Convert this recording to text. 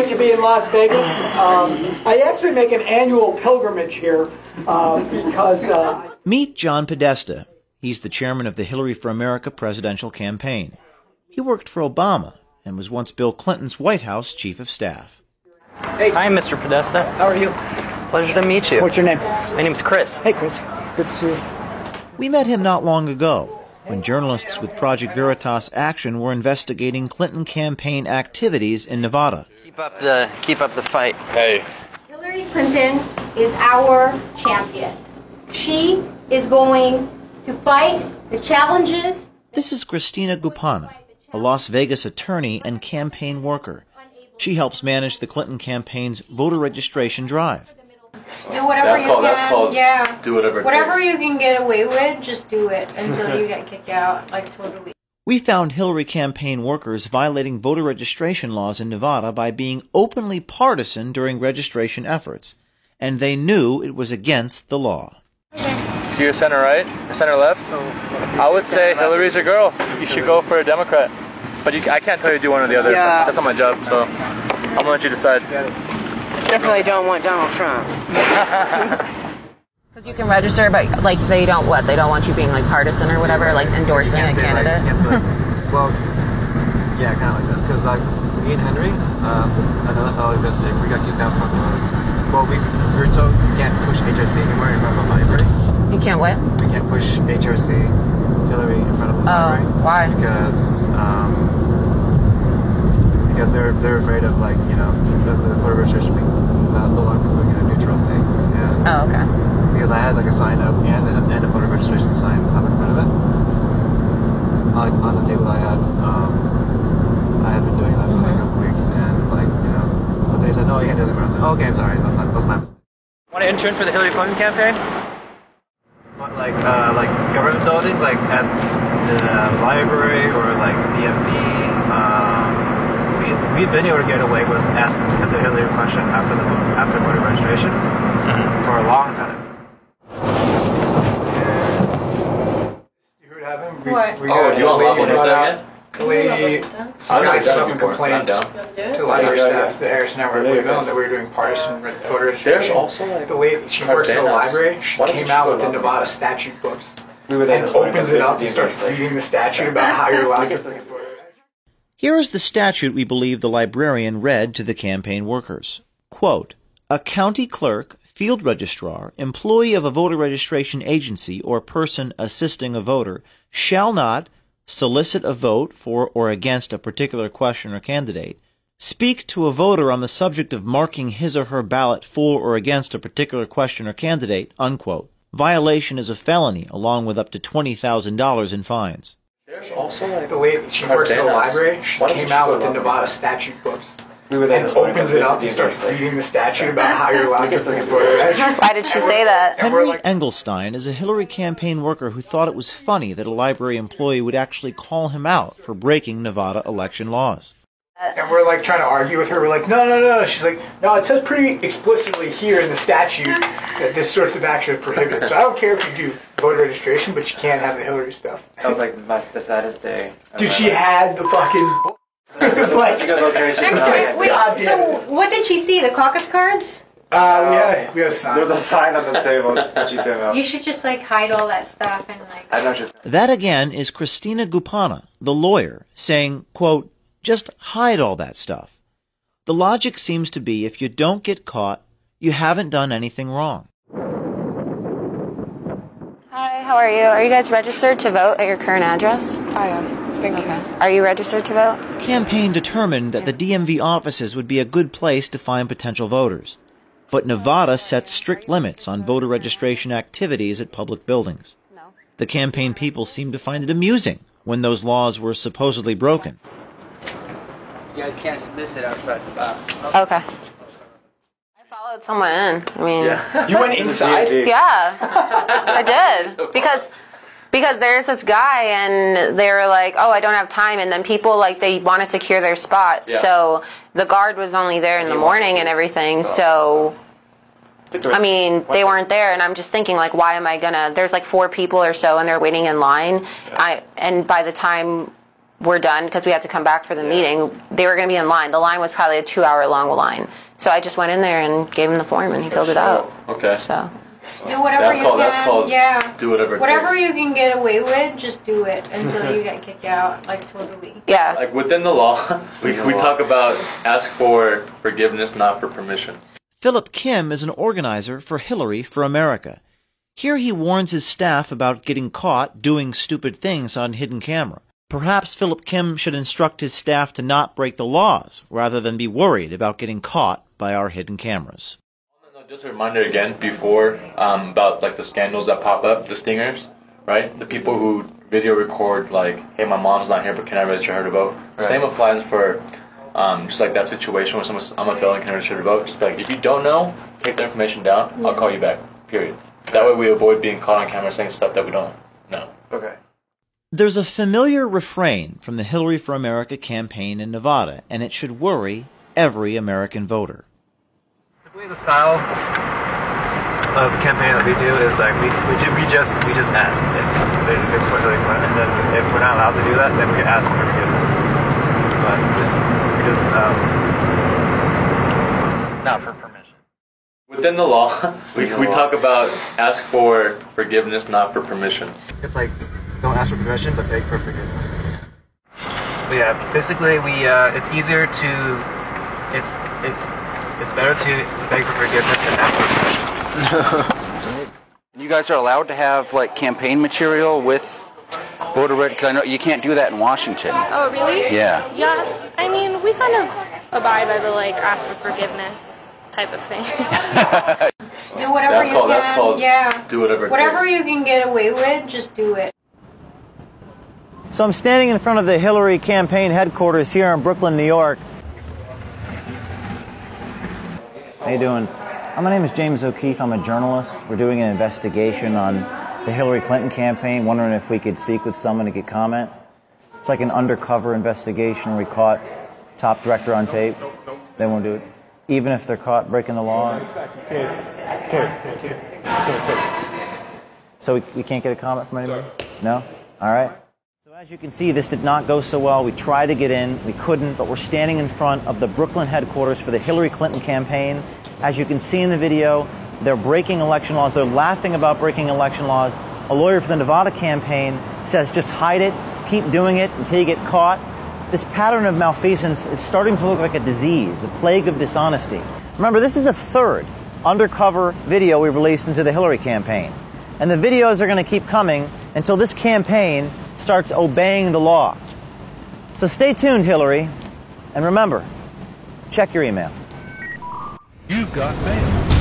great to be in Las Vegas. I actually make an annual pilgrimage here because... Meet John Podesta. He's the chairman of the Hillary for America presidential campaign. He worked for Obama and was once Bill Clinton's White House chief of staff. Hey. Hi, Mr. Podesta. How are you? Pleasure to meet you. What's your name? My name's Chris. Hey, Chris. Good to see you. We met him not long ago when journalists with Project Veritas Action were investigating Clinton campaign activities in Nevada. Keep up the fight. Hey. Hillary Clinton is our champion. She is going to fight the challenges. This is Christina Gupana, a Las Vegas attorney and campaign worker. She helps manage the Clinton campaign's voter registration drive. Do whatever you can. That's called yeah. Do whatever. Whatever you can get away with, just do it until you get kicked out. Like totally. We found Hillary campaign workers violating voter registration laws in Nevada by being openly partisan during registration efforts, and they knew it was against the law. So you're center right or center left? I would say Hillary's your girl. You should go for a Democrat. But I can't tell you to do one or the other. Yeah. That's not my job, so I'm going to let you decide. Definitely don't want Donald Trump. Because you can register, but like they don't want you being like partisan or whatever, like endorsing a candidate. Well, yeah, kind of like that. Because like me and Henry, another fellow investigator, we got kicked out from. Well, we were told we can't push HRC anymore in front of the library. You can't what? We can't push HRC, Hillary, in front of the library. Why? Because they're afraid of like the voter registration being no longer doing a neutral thing. And okay. Because I had like a sign up and a voter registration sign up in front of it. Like on the table I had been doing that for like a couple weeks, and but they said no, you can't do that. I was like, oh, okay, I'm sorry, that's my mistake. Want to intern for the Hillary Clinton campaign? But like government buildings, like at the library or like DMV. We've been able to get away with asking the Hillary question after voter registration for a long time. You heard happened? What? Do you want to look at that The lady got up and complained to the library staff, the Harrison Network, that we were doing partisan voter registration. The lady, she works at the library, she came out with the Nevada statute books and opens it up and starts reading the statute about how you're allowed to vote. Here is the statute we believe the librarian read to the campaign workers. Quote, a county clerk, field registrar, employee of a voter registration agency, or person assisting a voter shall not solicit a vote for or against a particular question or candidate, speak to a voter on the subject of marking his or her ballot for or against a particular question or candidate, unquote. Violation is a felony, along with up to $20,000 in fines. Also, the lady, she works at the library, she came out with the Nevada statute books and opens it up and starts reading the statute about how you're allowed to vote. Why did she say that? Henry Engelstein is a Hillary campaign worker who thought it was funny that a library employee would actually call him out for breaking Nevada election laws. And we're like trying to argue with her. We're like, no. She's like, no, it says pretty explicitly here in the statute that this sorts of action is prohibited. So I don't care if you do voter registration, but you can't have the Hillary stuff. That was like the saddest day. Dude, she had the fucking book. It was like, So what did she see? The caucus cards? we had a sign. There was a sign on the table that she came out. You should just like hide all that stuff and like. That again is Christina Gupana, the lawyer, saying, quote, just hide all that stuff. The logic seems to be if you don't get caught, you haven't done anything wrong. Hi, how are you? Are you guys registered to vote at your current address? I am. Thank you. Are you registered to vote? Campaign determined that the DMV offices would be a good place to find potential voters. But Nevada sets strict limits on voter registration activities at public buildings. The campaign people seemed to find it amusing when those laws were supposedly broken. You guys can't solicit outside. Okay. I followed someone in. I mean, You went inside? yeah, I did because there's this guy and they were like, oh, I don't have time, and then people like they want to secure their spot, so the guard was only there in the morning and everything, so. I mean, they weren't there, and I'm just thinking, like, why am I gonna? There's like 4 people or so, and they're waiting in line. And by the time were done, because we had to come back for the meeting, they were going to be in line. The line was probably a 2-hour long line. So I just went in there and gave him the form, and he filled it out. Okay. So. Do whatever That's you called, can. that's called Yeah. do whatever it Whatever takes. you can get away with, just do it until you get kicked out. Like totally. Yeah. Like within the law, we talk about ask for forgiveness, not for permission. Philip Kim is an organizer for Hillary for America. Here he warns his staff about getting caught doing stupid things on hidden camera. Perhaps Philip Kim should instruct his staff to not break the laws, rather than be worried about getting caught by our hidden cameras. Just a reminder again before about like the scandals that pop up, the stingers, right? The people who video record like, hey, my mom's not here, but can I register her to vote? Right. Same applies for just like that situation where someone's, I'm a felon, can I register to vote? Just be like, if you don't know, take the information down. I'll call you back. Period. That way we avoid being caught on camera saying stuff that we don't know. Okay. There's a familiar refrain from the Hillary for America campaign in Nevada, and it should worry every American voter. Typically the style of the campaign that we do is like we just ask if it's what Hillary Clinton, and then if we're not allowed to do that, then we ask for forgiveness. But just not for permission. Within the law, we talk about ask for forgiveness, not for permission. It's like don't ask for permission, but beg for forgiveness. But yeah, basically it's easier to it's better to beg for forgiveness than ask for permission. You guys are allowed to have like campaign material with voter red. I know you can't do that in Washington. Oh, really? Yeah. Yeah. I mean, we kind of abide by the like ask for forgiveness type of thing. Do whatever you can. That's called yeah. Do whatever. Whatever you can get away with, just do it. So I'm standing in front of the Hillary campaign headquarters here in Brooklyn, New York. How you doing? My name is James O'Keefe. I'm a journalist. We're doing an investigation on the Hillary Clinton campaign, wondering if we could speak with someone to get comment. It's like an undercover investigation where we caught top director on tape. They won't do it. Even if they're caught breaking the law. So we can't get a comment from anybody? No? All right. So as you can see, this did not go so well. We tried to get in. We couldn't, but we're standing in front of the Brooklyn headquarters for the Hillary Clinton campaign. As you can see in the video, they're breaking election laws. They're laughing about breaking election laws. A lawyer for the Nevada campaign says just hide it, keep doing it until you get caught. This pattern of malfeasance is starting to look like a disease, a plague of dishonesty. Remember, this is the third undercover video we've released into the Hillary campaign. And the videos are going to keep coming until this campaign starts obeying the law. So stay tuned, Hillary. And remember, check your email. You've got mail.